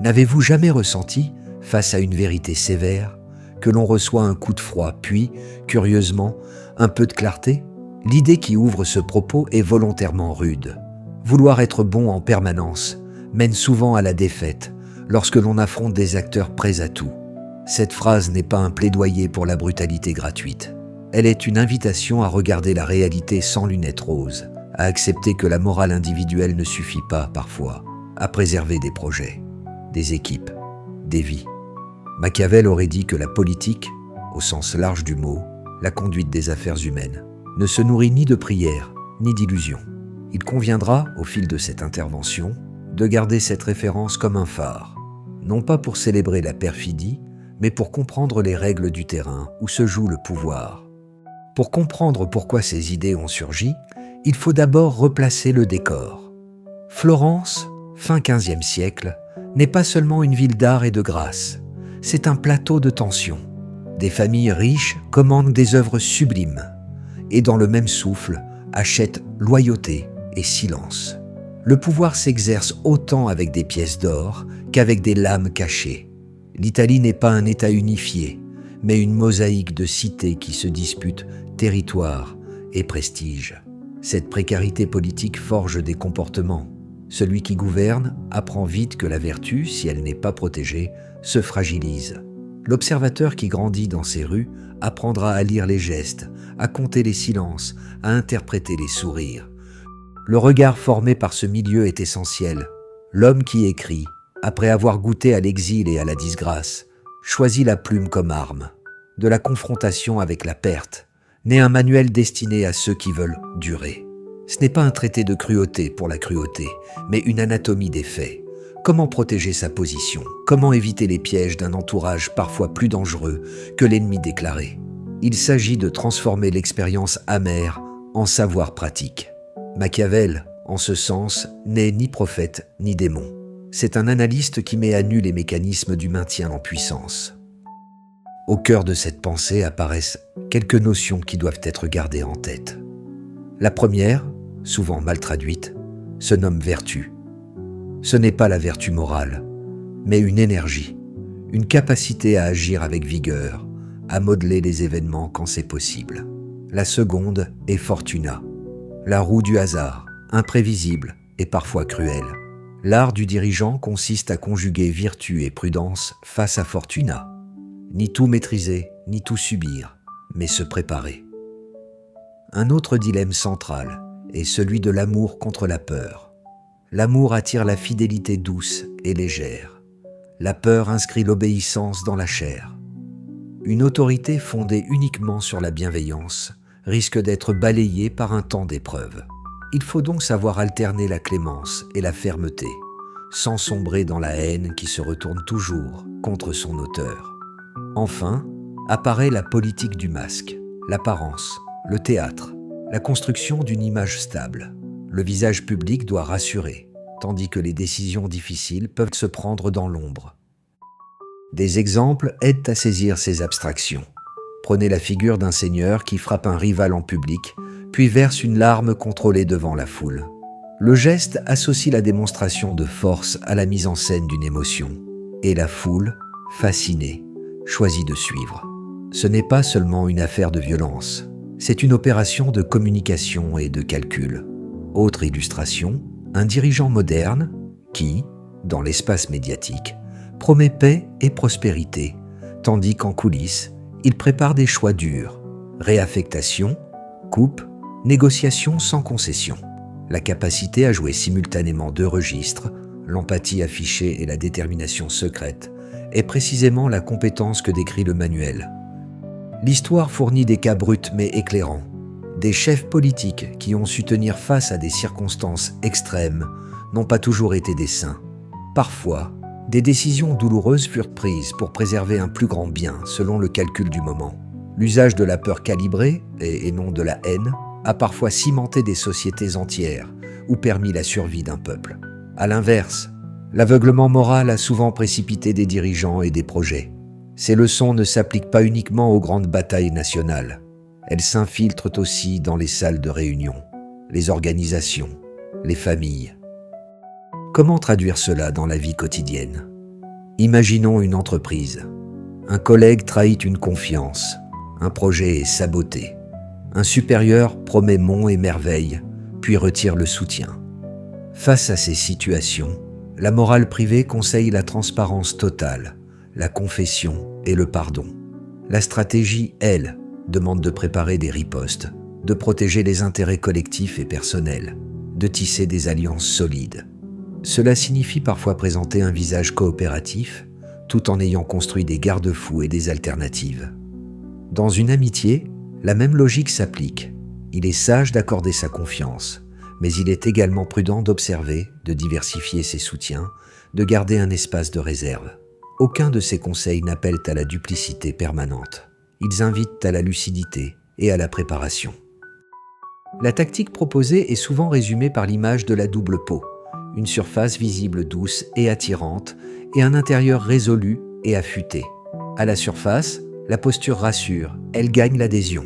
N'avez-vous jamais ressenti, face à une vérité sévère, que l'on reçoit un coup de froid, puis, curieusement, un peu de clarté? L'idée qui ouvre ce propos est volontairement rude. Vouloir être bon en permanence mène souvent à la défaite lorsque l'on affronte des acteurs prêts à tout. Cette phrase n'est pas un plaidoyer pour la brutalité gratuite. Elle est une invitation à regarder la réalité sans lunettes roses, à accepter que la morale individuelle ne suffit pas, parfois, à préserver des projets, des équipes, des vies. Machiavel aurait dit que la politique, au sens large du mot, la conduite des affaires humaines, ne se nourrit ni de prières, ni d'illusions. Il conviendra, au fil de cette intervention, de garder cette référence comme un phare, non pas pour célébrer la perfidie, mais pour comprendre les règles du terrain où se joue le pouvoir. Pour comprendre pourquoi ces idées ont surgi, il faut d'abord replacer le décor. Florence, fin XVe siècle, n'est pas seulement une ville d'art et de grâce, c'est un plateau de tension. Des familles riches commandent des œuvres sublimes et dans le même souffle achètent loyauté et silence. Le pouvoir s'exerce autant avec des pièces d'or qu'avec des lames cachées. L'Italie n'est pas un État unifié, mais une mosaïque de cités qui se disputent territoire et prestige. Cette précarité politique forge des comportements. Celui qui gouverne apprend vite que la vertu, si elle n'est pas protégée, se fragilise. L'observateur qui grandit dans ces rues apprendra à lire les gestes, à compter les silences, à interpréter les sourires. Le regard formé par ce milieu est essentiel. L'homme qui écrit, après avoir goûté à l'exil et à la disgrâce, choisit la plume comme arme. De la confrontation avec la perte, naît un manuel destiné à ceux qui veulent durer. Ce n'est pas un traité de cruauté pour la cruauté, mais une anatomie des faits. Comment protéger sa position? Comment éviter les pièges d'un entourage parfois plus dangereux que l'ennemi déclaré? Il s'agit de transformer l'expérience amère en savoir pratique. Machiavel, en ce sens, n'est ni prophète ni démon. C'est un analyste qui met à nu les mécanismes du maintien en puissance. Au cœur de cette pensée apparaissent quelques notions qui doivent être gardées en tête. La première, souvent mal traduite, se nomme vertu. Ce n'est pas la vertu morale, mais une énergie, une capacité à agir avec vigueur, à modeler les événements quand c'est possible. La seconde est fortuna, la roue du hasard, imprévisible et parfois cruelle. L'art du dirigeant consiste à conjuguer vertu et prudence face à fortuna. Ni tout maîtriser, ni tout subir, mais se préparer. Un autre dilemme central est celui de l'amour contre la peur. L'amour attire la fidélité douce et légère. La peur inscrit l'obéissance dans la chair. Une autorité fondée uniquement sur la bienveillance risque d'être balayée par un temps d'épreuve. Il faut donc savoir alterner la clémence et la fermeté, sans sombrer dans la haine qui se retourne toujours contre son auteur. Enfin, apparaît la politique du masque, l'apparence, le théâtre, la construction d'une image stable. Le visage public doit rassurer, tandis que les décisions difficiles peuvent se prendre dans l'ombre. Des exemples aident à saisir ces abstractions. Prenez la figure d'un seigneur qui frappe un rival en public, puis verse une larme contrôlée devant la foule. Le geste associe la démonstration de force à la mise en scène d'une émotion, et la foule, fascinée, choisit de suivre. Ce n'est pas seulement une affaire de violence, c'est une opération de communication et de calcul. Autre illustration, un dirigeant moderne qui, dans l'espace médiatique, promet paix et prospérité, tandis qu'en coulisses, il prépare des choix durs, réaffectation, coupe, négociation sans concession. La capacité à jouer simultanément deux registres, l'empathie affichée et la détermination secrète, est précisément la compétence que décrit le manuel. L'histoire fournit des cas bruts mais éclairants, des chefs politiques qui ont su tenir face à des circonstances extrêmes n'ont pas toujours été des saints. Parfois, des décisions douloureuses furent prises pour préserver un plus grand bien selon le calcul du moment. L'usage de la peur calibrée, et non de la haine, a parfois cimenté des sociétés entières ou permis la survie d'un peuple. À l'inverse, l'aveuglement moral a souvent précipité des dirigeants et des projets. Ces leçons ne s'appliquent pas uniquement aux grandes batailles nationales. Elles s'infiltrent aussi dans les salles de réunion, les organisations, les familles. Comment traduire cela dans la vie quotidienne? Imaginons une entreprise. Un collègue trahit une confiance. Un projet est saboté. Un supérieur promet monts et merveilles, puis retire le soutien. Face à ces situations, la morale privée conseille la transparence totale, la confession et le pardon. La stratégie, elle, demande de préparer des ripostes, de protéger les intérêts collectifs et personnels, de tisser des alliances solides. Cela signifie parfois présenter un visage coopératif, tout en ayant construit des garde-fous et des alternatives. Dans une amitié, la même logique s'applique. Il est sage d'accorder sa confiance, mais il est également prudent d'observer, de diversifier ses soutiens, de garder un espace de réserve. Aucun de ces conseils n'appelle à la duplicité permanente. Ils invitent à la lucidité et à la préparation. La tactique proposée est souvent résumée par l'image de la double peau, une surface visible douce et attirante et un intérieur résolu et affûté. À la surface, la posture rassure, elle gagne l'adhésion.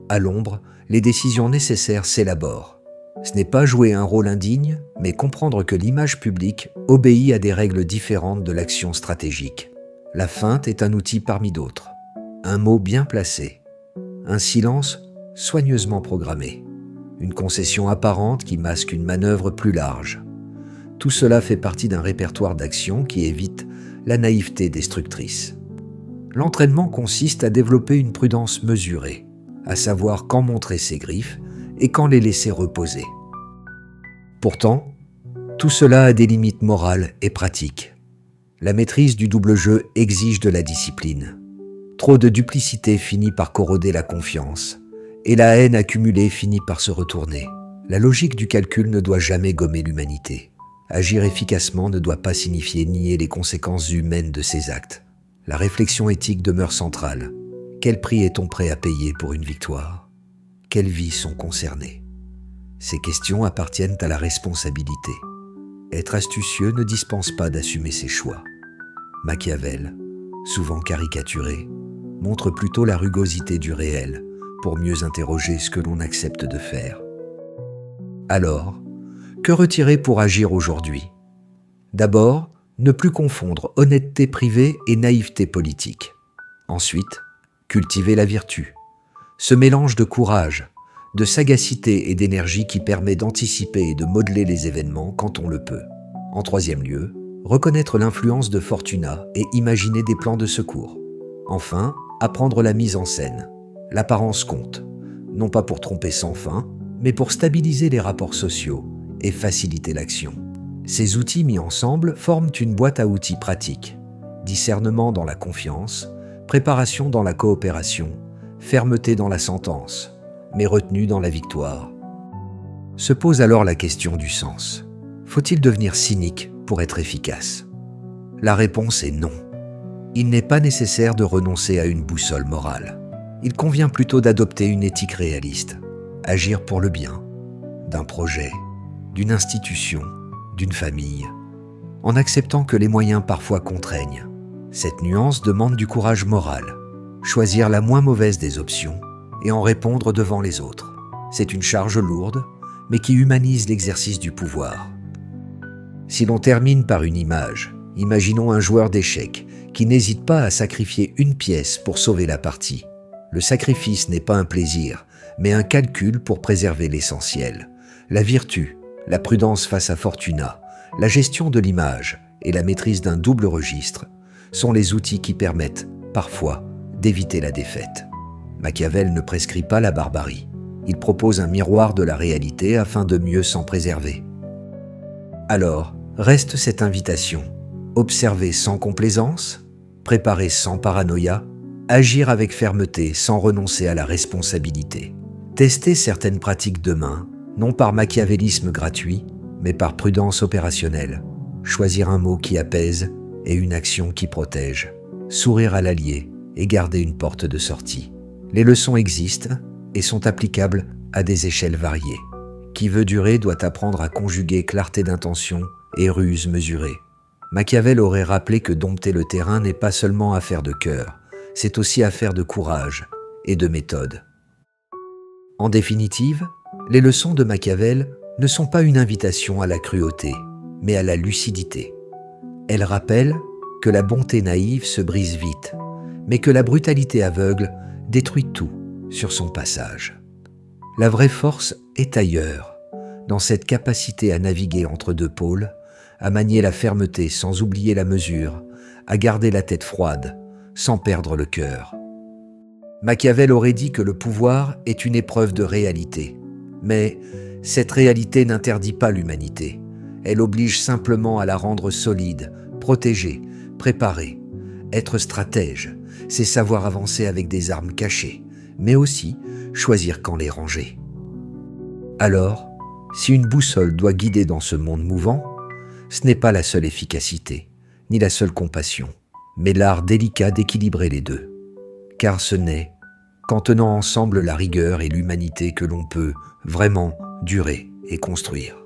À l'ombre, les décisions nécessaires s'élaborent. Ce n'est pas jouer un rôle indigne, mais comprendre que l'image publique obéit à des règles différentes de l'action stratégique. La feinte est un outil parmi d'autres. Un mot bien placé. Un silence soigneusement programmé. Une concession apparente qui masque une manœuvre plus large. Tout cela fait partie d'un répertoire d'actions qui évite la naïveté destructrice. L'entraînement consiste à développer une prudence mesurée, à savoir quand montrer ses griffes et quand les laisser reposer. Pourtant, tout cela a des limites morales et pratiques. La maîtrise du double jeu exige de la discipline. Trop de duplicité finit par corroder la confiance, et la haine accumulée finit par se retourner. La logique du calcul ne doit jamais gommer l'humanité. Agir efficacement ne doit pas signifier nier les conséquences humaines de ses actes. La réflexion éthique demeure centrale. Quel prix est-on prêt à payer pour une victoire ? Quelles vies sont concernées ? Ces questions appartiennent à la responsabilité. Être astucieux ne dispense pas d'assumer ses choix. Machiavel, souvent caricaturé, montre plutôt la rugosité du réel pour mieux interroger ce que l'on accepte de faire. Alors, que retirer pour agir aujourd'hui ? D'abord, ne plus confondre honnêteté privée et naïveté politique. Ensuite, cultiver la vertu. Ce mélange de courage, de sagacité et d'énergie qui permet d'anticiper et de modeler les événements quand on le peut. En troisième lieu, reconnaître l'influence de Fortuna et imaginer des plans de secours. Enfin, apprendre la mise en scène. L'apparence compte, non pas pour tromper sans fin, mais pour stabiliser les rapports sociaux et faciliter l'action. Ces outils mis ensemble forment une boîte à outils pratique. Discernement dans la confiance, préparation dans la coopération, fermeté dans la sentence, mais retenue dans la victoire. Se pose alors la question du sens. Faut-il devenir cynique pour être efficace ? La réponse est non. Il n'est pas nécessaire de renoncer à une boussole morale. Il convient plutôt d'adopter une éthique réaliste, agir pour le bien, d'un projet, d'une institution, d'une famille, en acceptant que les moyens parfois contraignent. Cette nuance demande du courage moral, choisir la moins mauvaise des options et en répondre devant les autres. C'est une charge lourde, mais qui humanise l'exercice du pouvoir. Si l'on termine par une image, imaginons un joueur d'échecs qui n'hésite pas à sacrifier une pièce pour sauver la partie. Le sacrifice n'est pas un plaisir, mais un calcul pour préserver l'essentiel. La vertu, la prudence face à Fortuna, la gestion de l'image et la maîtrise d'un double registre sont les outils qui permettent, parfois, d'éviter la défaite. Machiavel ne prescrit pas la barbarie. Il propose un miroir de la réalité afin de mieux s'en préserver. Alors, reste cette invitation. Observer sans complaisance, préparer sans paranoïa, agir avec fermeté sans renoncer à la responsabilité. Tester certaines pratiques demain, non par machiavélisme gratuit, mais par prudence opérationnelle. Choisir un mot qui apaise et une action qui protège. Sourire à l'allié et garder une porte de sortie. Les leçons existent et sont applicables à des échelles variées. Qui veut durer doit apprendre à conjuguer clarté d'intention et ruse mesurée. Machiavel aurait rappelé que dompter le terrain n'est pas seulement affaire de cœur, c'est aussi affaire de courage et de méthode. En définitive, les leçons de Machiavel ne sont pas une invitation à la cruauté, mais à la lucidité. Elles rappellent que la bonté naïve se brise vite, mais que la brutalité aveugle détruit tout sur son passage. La vraie force est ailleurs, dans cette capacité à naviguer entre deux pôles, à manier la fermeté sans oublier la mesure, à garder la tête froide sans perdre le cœur. Machiavel aurait dit que le pouvoir est une épreuve de réalité, mais cette réalité n'interdit pas l'humanité. Elle oblige simplement à la rendre solide, protégée, préparée. Être stratège, c'est savoir avancer avec des armes cachées, mais aussi choisir quand les ranger. Alors, si une boussole doit guider dans ce monde mouvant, ce n'est pas la seule efficacité, ni la seule compassion, mais l'art délicat d'équilibrer les deux. Car ce n'est qu'en tenant ensemble la rigueur et l'humanité que l'on peut vraiment durer et construire.